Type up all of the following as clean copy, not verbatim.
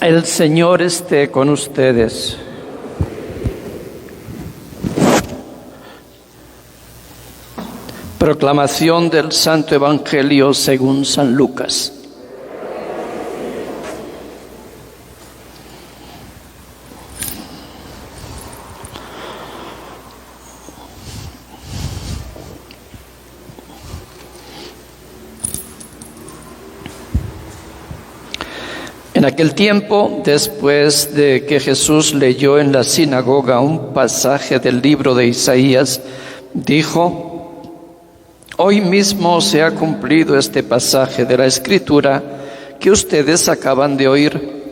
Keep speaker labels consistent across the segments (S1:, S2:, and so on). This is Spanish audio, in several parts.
S1: El Señor esté con ustedes. Proclamación del Santo Evangelio según San Lucas. En aquel tiempo, después de que Jesús leyó en la sinagoga un pasaje del libro de Isaías, dijo: Hoy mismo se ha cumplido este pasaje de la Escritura que ustedes acaban de oír.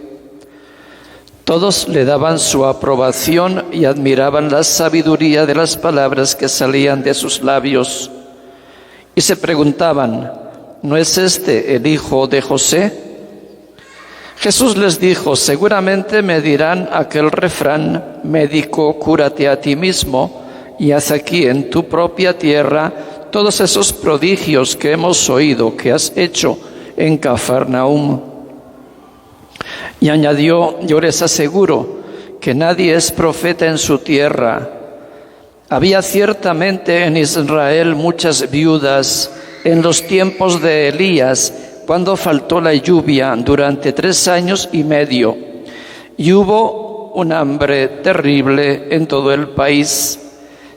S1: Todos le daban su aprobación y admiraban la sabiduría de las palabras que salían de sus labios. Y se preguntaban: ¿no es este el hijo de José? Jesús les dijo: seguramente me dirán aquel refrán: médico, cúrate a ti mismo y haz aquí en tu propia tierra todos esos prodigios que hemos oído que has hecho en Cafarnaúm. Y añadió: yo les aseguro que nadie es profeta en su tierra. Había ciertamente en Israel muchas viudas en los tiempos de Elías, cuando faltó la lluvia durante 3 años y medio, y hubo un hambre terrible en todo el país.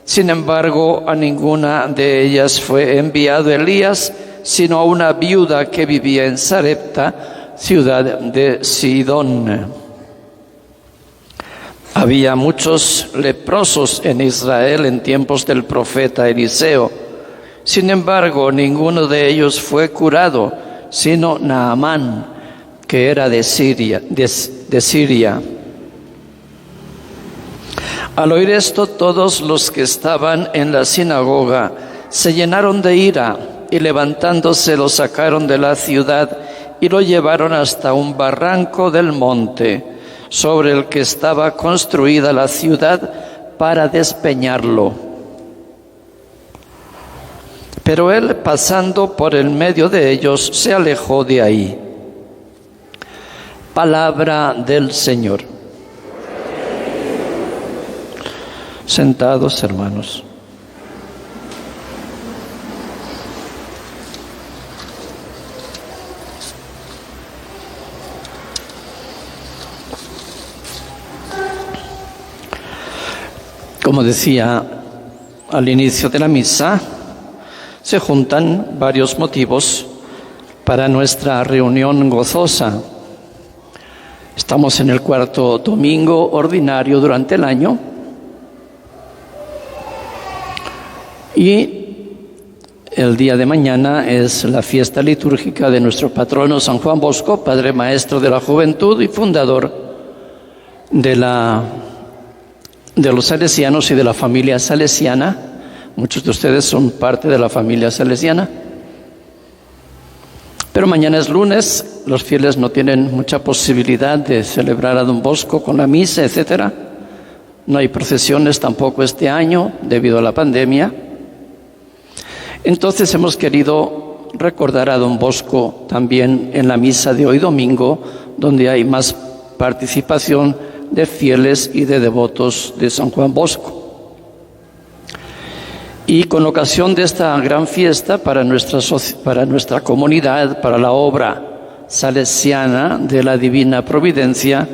S1: Sin embargo, a ninguna de ellas fue enviado Elías, sino a una viuda que vivía en Sarepta, ciudad de Sidón. Había muchos leprosos en Israel en tiempos del profeta Eliseo. Sin embargo, ninguno de ellos fue curado, sino Naamán, que era de Siria. Al oír esto, todos los que estaban en la sinagoga se llenaron de ira y levantándose lo sacaron de la ciudad y lo llevaron hasta un barranco del monte sobre el que estaba construida la ciudad para despeñarlo. Pero él, pasando por el medio de ellos, se alejó de ahí. Palabra del Señor. Sentados, hermanos. Como decía al inicio de la misa, se juntan varios motivos para nuestra reunión gozosa. Estamos en el 4º domingo ordinario durante el año y el día de mañana es la fiesta litúrgica de nuestro patrono San Juan Bosco, Padre Maestro de la Juventud y fundador de los salesianos y de la familia salesiana. Muchos de ustedes son parte de la familia salesiana. Pero mañana es lunes, los fieles no tienen mucha posibilidad de celebrar a Don Bosco con la misa, etc. No hay procesiones tampoco este año debido a la pandemia. Entonces hemos querido recordar a Don Bosco también en la misa de hoy domingo, donde hay más participación de fieles y de devotos de San Juan Bosco. Y con ocasión de esta gran fiesta para nuestra comunidad, para la obra salesiana de la Divina Providencia,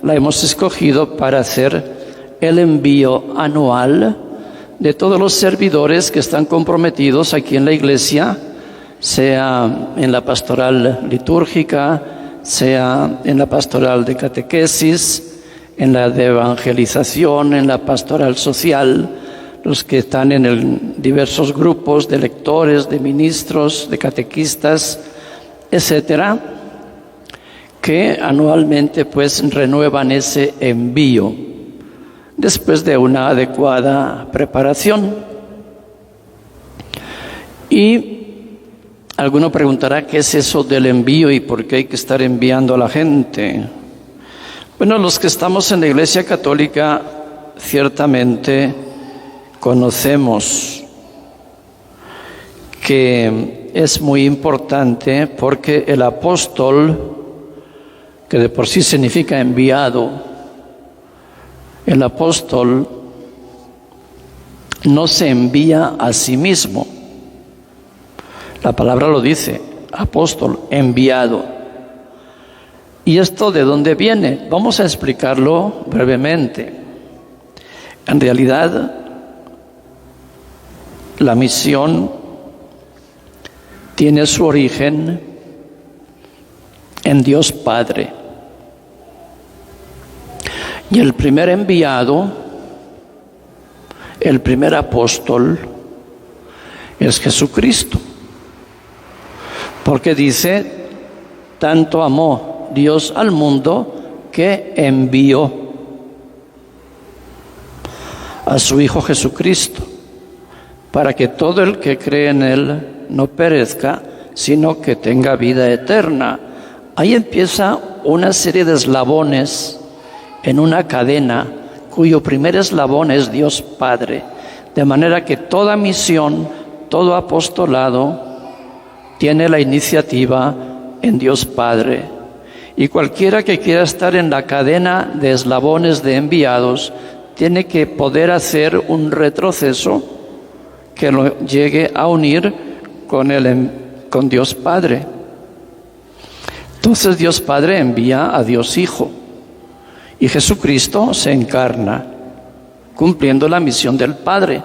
S1: la hemos escogido para hacer el envío anual de todos los servidores que están comprometidos aquí en la Iglesia, sea en la pastoral litúrgica, sea en la pastoral de catequesis, en la de evangelización, en la pastoral social, los que están en diversos grupos de lectores, de ministros, de catequistas, etcétera, que anualmente pues renuevan ese envío después de una adecuada preparación. Y alguno preguntará: ¿qué es eso del envío y por qué hay que estar enviando a la gente? Bueno, los que estamos en la Iglesia Católica ciertamente conocemos que es muy importante, porque el apóstol que de por sí significa enviado, el apóstol no se envía a sí mismo. La palabra lo dice, apóstol, enviado. ¿Y esto de dónde viene? Vamos a explicarlo brevemente. En realidad, la misión tiene su origen en Dios Padre. Y el primer enviado, el primer apóstol, es Jesucristo. Porque dice, tanto amó Dios al mundo que envió a su Hijo Jesucristo, para que todo el que cree en Él no perezca, sino que tenga vida eterna. Ahí empieza una serie de eslabones en una cadena cuyo primer eslabón es Dios Padre. De manera que toda misión, todo apostolado tiene la iniciativa en Dios Padre. Y cualquiera que quiera estar en la cadena de eslabones de enviados tiene que poder hacer un retroceso que lo llegue a unir con Dios Padre. Entonces Dios Padre envía a Dios Hijo y Jesucristo se encarna, cumpliendo la misión del Padre.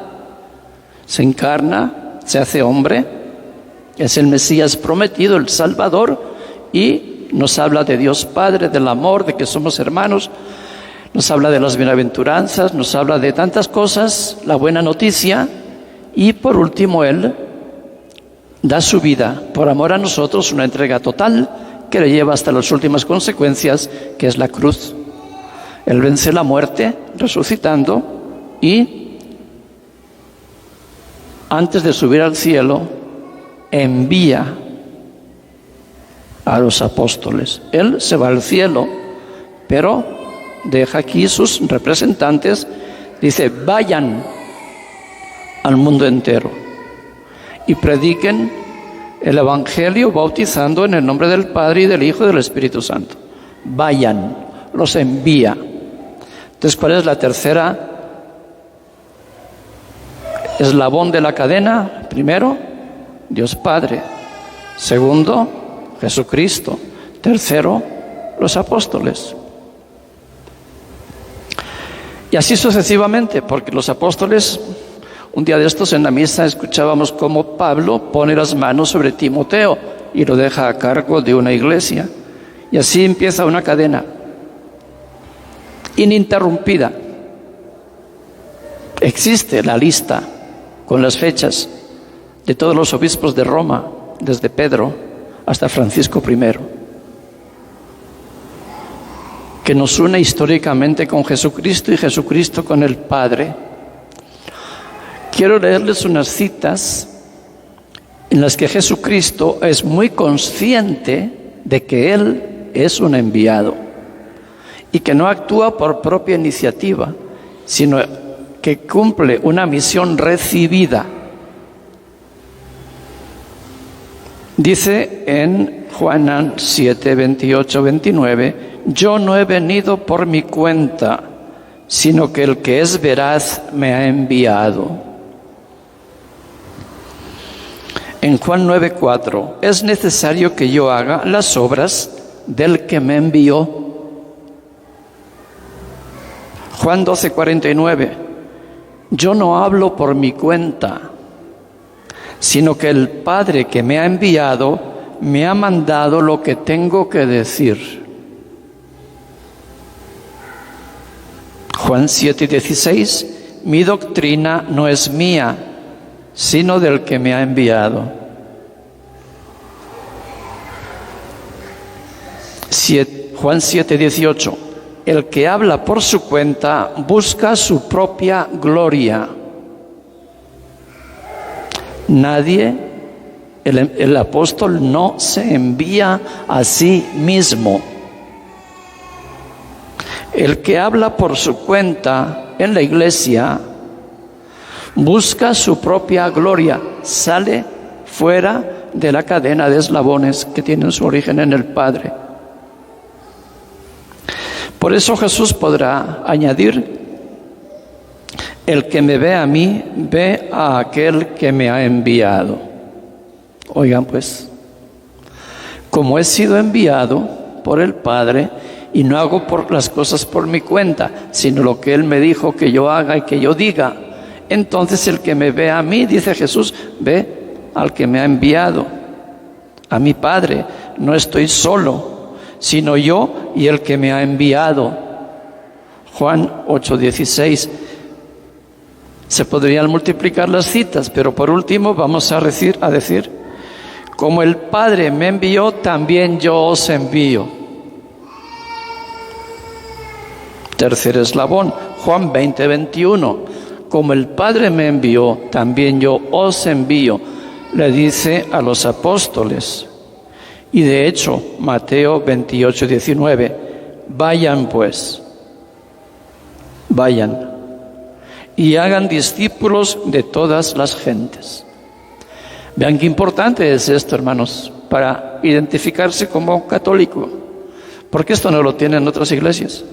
S1: Se encarna, se hace hombre, es el Mesías prometido, el Salvador, y nos habla de Dios Padre, del amor, de que somos hermanos, nos habla de las bienaventuranzas, nos habla de tantas cosas, la buena noticia, y por último Él da su vida por amor a nosotros, una entrega total que le lleva hasta las últimas consecuencias, que es la cruz. Él vence la muerte resucitando y antes de subir al cielo envía a los apóstoles. Él se va al cielo, pero deja aquí sus representantes, dice, vayan al mundo entero y prediquen el Evangelio bautizando en el nombre del Padre y del Hijo y del Espíritu Santo. Vayan, los envía. Entonces, ¿cuál es la tercera eslabón de la cadena? Primero, Dios Padre. Segundo, Jesucristo. Tercero, los apóstoles. Y así sucesivamente, porque los apóstoles, un día de estos en la misa escuchábamos cómo Pablo pone las manos sobre Timoteo y lo deja a cargo de una iglesia. Y así empieza una cadena ininterrumpida. Existe la lista con las fechas de todos los obispos de Roma, desde Pedro hasta Francisco I, que nos une históricamente con Jesucristo y Jesucristo con el Padre. Quiero leerles unas citas en las que Jesucristo es muy consciente de que Él es un enviado y que no actúa por propia iniciativa, sino que cumple una misión recibida. Dice en Juan 7, 28, 29, yo no he venido por mi cuenta, sino que el que es veraz me ha enviado. En Juan 9, 4, es necesario que yo haga las obras del que me envió. Juan 12, 49, yo no hablo por mi cuenta, sino que el Padre que me ha enviado me ha mandado lo que tengo que decir. Juan 7, 16, mi doctrina no es mía, sino del que me ha enviado. Juan 7, 18, el que habla por su cuenta busca su propia gloria. Nadie, el apóstol no se envía a sí mismo. El que habla por su cuenta en la iglesia busca su propia gloria, sale fuera de la cadena de eslabones que tienen su origen en el Padre. Por eso Jesús podrá añadir: el que me ve a mí, ve a aquel que me ha enviado. Oigan pues, como he sido enviado por el Padre, y no hago las cosas por mi cuenta, sino lo que Él me dijo que yo haga y que yo diga, entonces el que me ve a mí, dice Jesús, ve al que me ha enviado, a mi Padre. No estoy solo, sino yo y el que me ha enviado. Juan 8:16. Se podrían multiplicar las citas, pero por último vamos a decir, como el Padre me envió, también yo os envío. Tercer eslabón, Juan 20:21. Como el Padre me envió, también yo os envío, le dice a los apóstoles. Y de hecho, Mateo 28:19, vayan pues, vayan, y hagan discípulos de todas las gentes. Vean qué importante es esto, hermanos, para identificarse como católico, porque esto no lo tienen otras iglesias.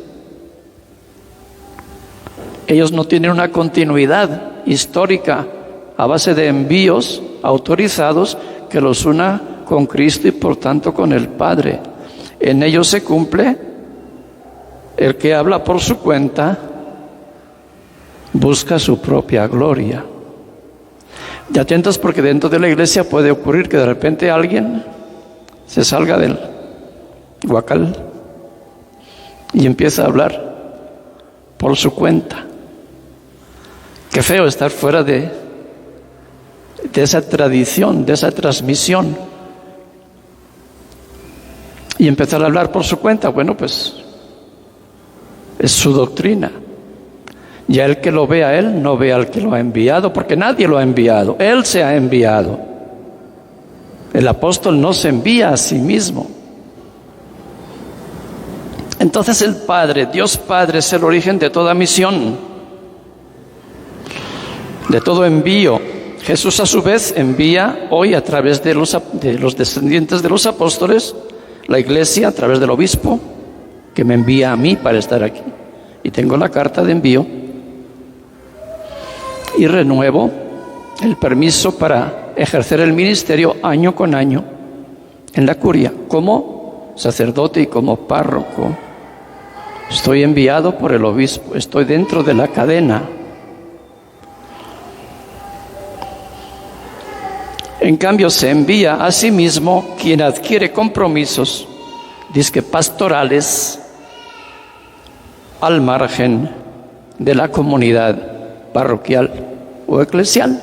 S1: Ellos no tienen una continuidad histórica a base de envíos autorizados que los una con Cristo y por tanto con el Padre. En ellos se cumple: el que habla por su cuenta busca su propia gloria. Y atentos, porque dentro de la iglesia puede ocurrir que de repente alguien se salga del guacal y empieza a hablar por su cuenta. Qué feo estar fuera de esa tradición, de esa transmisión, y empezar a hablar por su cuenta. Bueno, pues es su doctrina. Y a el que lo ve a él, no ve al que lo ha enviado, porque nadie lo ha enviado, él se ha enviado. El apóstol no se envía a sí mismo. Entonces el Padre, Dios Padre, es el origen de toda misión, de todo envío. Jesús a su vez envía hoy a través de los descendientes de los apóstoles, la iglesia a través del obispo, que me envía a mí para estar aquí. Y tengo la carta de envío. Y renuevo el permiso para ejercer el ministerio año con año en la curia, como sacerdote y como párroco. Estoy enviado por el obispo, estoy dentro de la cadena. En cambio, se envía a sí mismo quien adquiere compromisos, dizque pastorales, al margen de la comunidad parroquial o eclesial.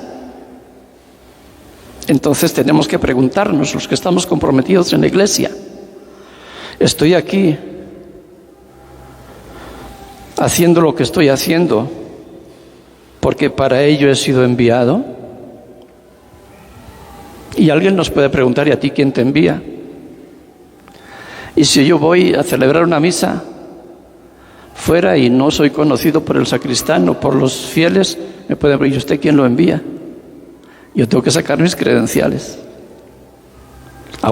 S1: Entonces tenemos que preguntarnos, los que estamos comprometidos en la iglesia: ¿estoy aquí haciendo lo que estoy haciendo porque para ello he sido enviado? Y alguien nos puede preguntar: ¿y a ti quién te envía? Y si yo voy a celebrar una misa fuera y no soy conocido por el sacristán o por los fieles, me pueden preguntar: ¿y usted quién lo envía? Yo tengo que sacar mis credenciales.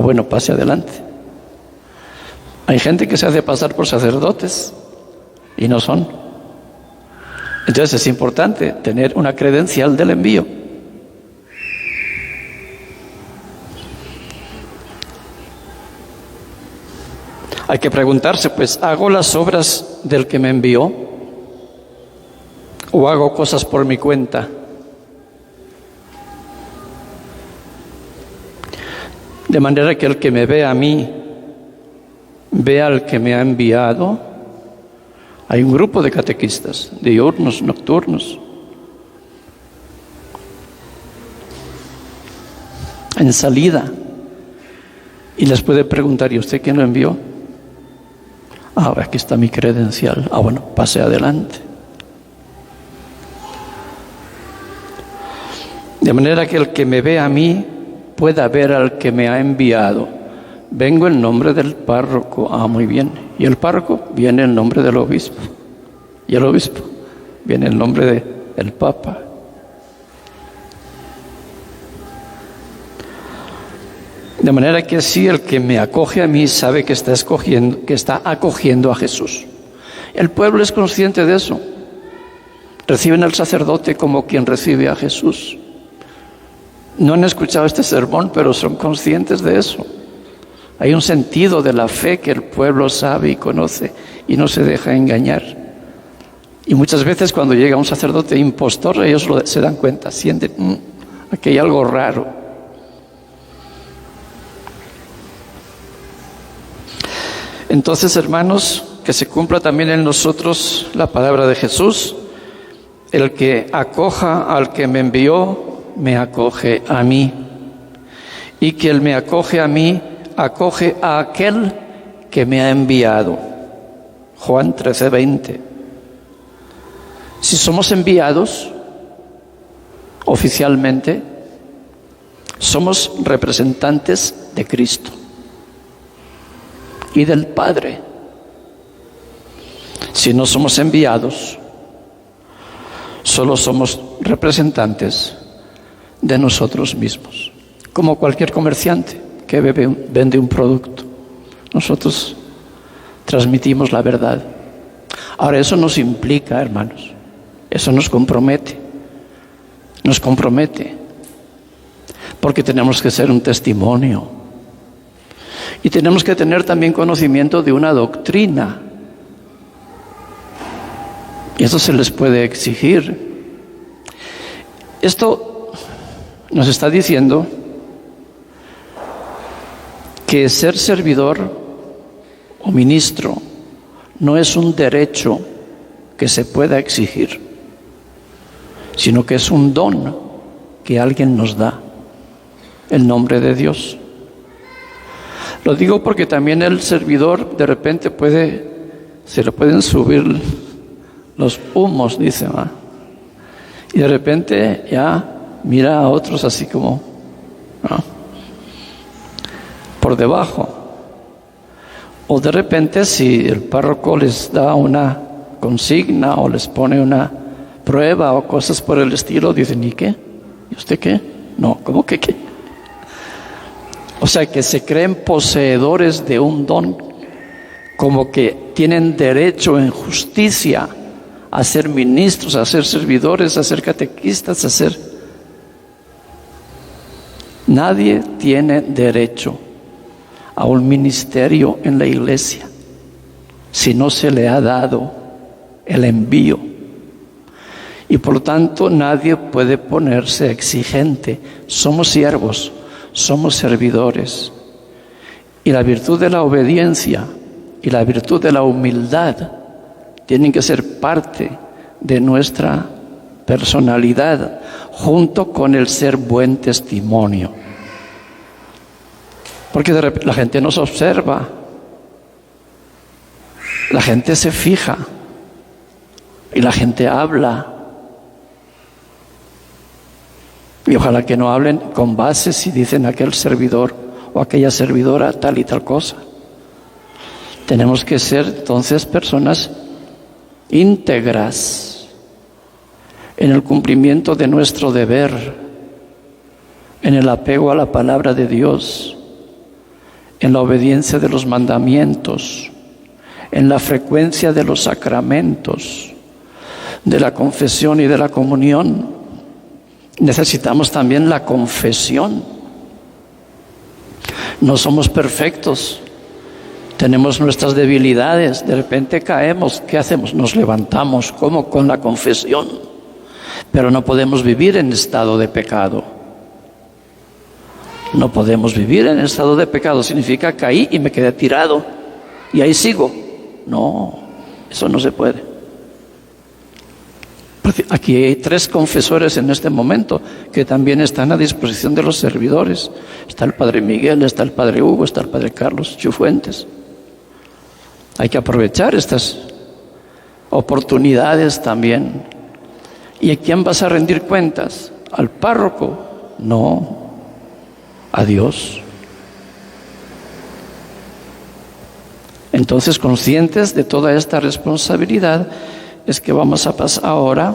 S1: Bueno, pase adelante. Hay gente que se hace pasar por sacerdotes y no son. Entonces es importante tener una credencial del envío. Hay que preguntarse, pues, ¿hago las obras del que me envió o hago cosas por mi cuenta? De manera que el que me ve a mí, ve al que me ha enviado. Hay un grupo de catequistas, diurnos, nocturnos, en salida, y les puede preguntar: ¿y usted quién lo envió? Aquí está mi credencial. Bueno, pase adelante. De manera que el que me ve a mí pueda ver al que me ha enviado. Vengo en nombre del párroco. Muy bien. Y el párroco viene en nombre del obispo. Y el obispo viene en nombre del Papa. De manera que así el que me acoge a mí sabe que está acogiendo a Jesús. El pueblo es consciente de eso. Reciben al sacerdote como quien recibe a Jesús. No han escuchado este sermón, pero son conscientes de eso. Hay un sentido de la fe que el pueblo sabe y conoce y no se deja engañar. Y muchas veces cuando llega un sacerdote impostor, ellos se dan cuenta, sienten, aquí hay algo raro. Entonces, hermanos, que se cumpla también en nosotros la palabra de Jesús. El que acoja al que me envió, me acoge a mí. Y que él me acoge a mí, acoge a aquel que me ha enviado. Juan 13:20. Si somos enviados oficialmente, somos representantes de Cristo y del Padre. Si no somos enviados, solo somos representantes de nosotros mismos, como cualquier comerciante que vende un producto. Nosotros transmitimos la verdad. Ahora, eso nos implica, hermanos, eso nos compromete, porque tenemos que ser un testimonio y tenemos que tener también conocimiento de una doctrina. Y eso se les puede exigir. Esto nos está diciendo que ser servidor o ministro no es un derecho que se pueda exigir, sino que es un don que alguien nos da, el nombre de Dios. Lo digo porque también el servidor de repente se le pueden subir los humos, dice, ¿va? Y de repente ya mira a otros así como, ¿no?, por debajo. O de repente si el párroco les da una consigna o les pone una prueba o cosas por el estilo, dicen, ¿y qué? ¿Y usted qué? No, ¿cómo que qué? O sea, que se creen poseedores de un don, como que tienen derecho en justicia a ser ministros, a ser servidores, a ser catequistas, a ser... Nadie tiene derecho a un ministerio en la iglesia si no se le ha dado el envío. Y por lo tanto nadie puede ponerse exigente. Somos siervos, somos servidores. Y la virtud de la obediencia y la virtud de la humildad tienen que ser parte de nuestra personalidad, junto con el ser buen testimonio. Porque de repente la gente nos observa, la gente se fija y la gente habla. Y ojalá que no hablen con base si dicen aquel servidor o aquella servidora tal y tal cosa. Tenemos que ser entonces personas íntegras en el cumplimiento de nuestro deber, en el apego a la palabra de Dios, en la obediencia de los mandamientos, en la frecuencia de los sacramentos, de la confesión y de la comunión. Necesitamos también la confesión. No somos perfectos. Tenemos nuestras debilidades, de repente caemos, ¿qué hacemos? Nos levantamos, ¿cómo? Con la confesión. Pero no podemos vivir en estado de pecado. No podemos vivir en estado de pecado, significa caí y me quedé tirado y ahí sigo. No, eso no se puede. Aquí hay 3 confesores en este momento que también están a disposición de los servidores. Está el Padre Miguel, está el Padre Hugo, está el Padre Carlos Chufuentes. Hay que aprovechar estas oportunidades también. ¿Y a quién vas a rendir cuentas? ¿Al párroco? No, a Dios. Entonces, conscientes de toda esta responsabilidad, es que vamos a pasar ahora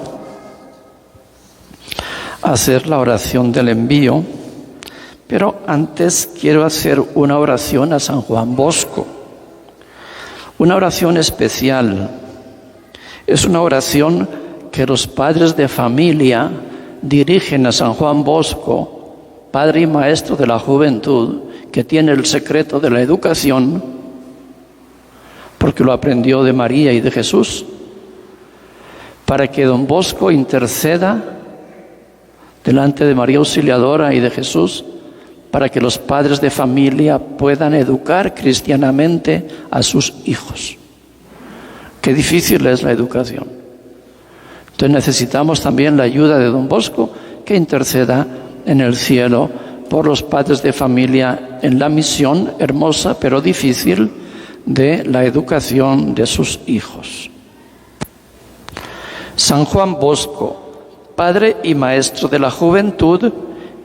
S1: a hacer la oración del envío. Pero antes quiero hacer una oración a San Juan Bosco. Una oración especial. Es una oración que los padres de familia dirigen a San Juan Bosco, padre y maestro de la juventud, que tiene el secreto de la educación, porque lo aprendió de María y de Jesús, para que don Bosco interceda delante de María Auxiliadora y de Jesús, para que los padres de familia puedan educar cristianamente a sus hijos. Qué difícil es la educación. Entonces necesitamos también la ayuda de don Bosco, que interceda en el cielo por los padres de familia en la misión hermosa pero difícil de la educación de sus hijos. San Juan Bosco, padre y maestro de la juventud,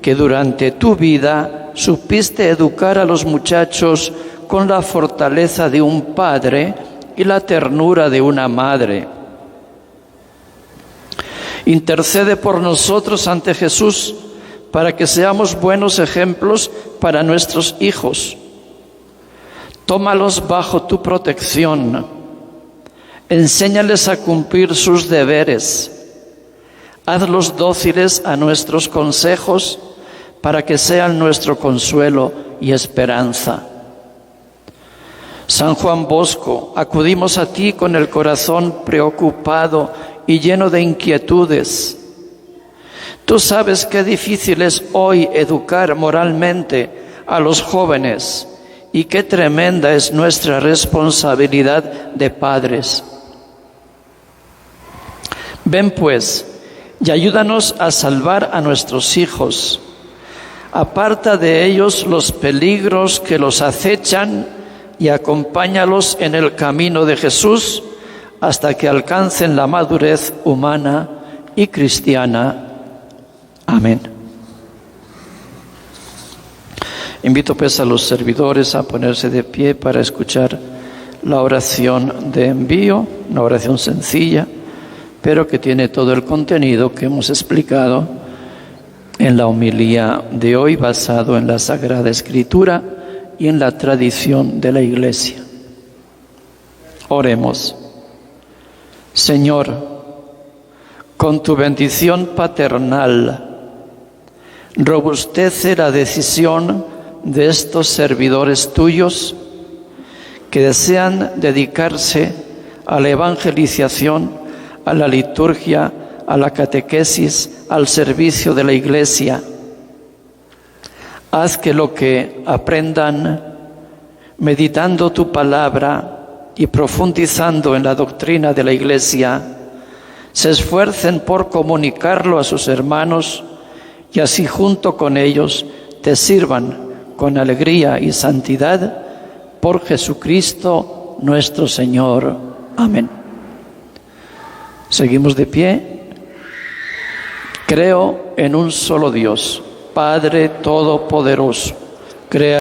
S1: que durante tu vida supiste educar a los muchachos con la fortaleza de un padre y la ternura de una madre. Intercede por nosotros ante Jesús para que seamos buenos ejemplos para nuestros hijos. Tómalos bajo tu protección. Enséñales a cumplir sus deberes. Hazlos dóciles a nuestros consejos para que sean nuestro consuelo y esperanza. San Juan Bosco, acudimos a ti con el corazón preocupado y lleno de inquietudes. Tú sabes qué difícil es hoy educar moralmente a los jóvenes y qué tremenda es nuestra responsabilidad de padres. Ven pues y ayúdanos a salvar a nuestros hijos. Aparta de ellos los peligros que los acechan y acompáñalos en el camino de Jesús hasta que alcancen la madurez humana y cristiana. Amén. Invito pues a los servidores a ponerse de pie para escuchar la oración de envío, una oración sencilla, pero que tiene todo el contenido que hemos explicado en la homilía de hoy, basado en la Sagrada Escritura y en la tradición de la Iglesia. Oremos. Señor, con tu bendición paternal, robustece la decisión de estos servidores tuyos que desean dedicarse a la evangelización, a la liturgia, a la catequesis, al servicio de la Iglesia. Haz que lo que aprendan meditando tu palabra y profundizando en la doctrina de la Iglesia, se esfuercen por comunicarlo a sus hermanos y así junto con ellos te sirvan con alegría y santidad por Jesucristo nuestro Señor. Amén. Seguimos de pie. Creo en un solo Dios, Padre Todopoderoso, Creador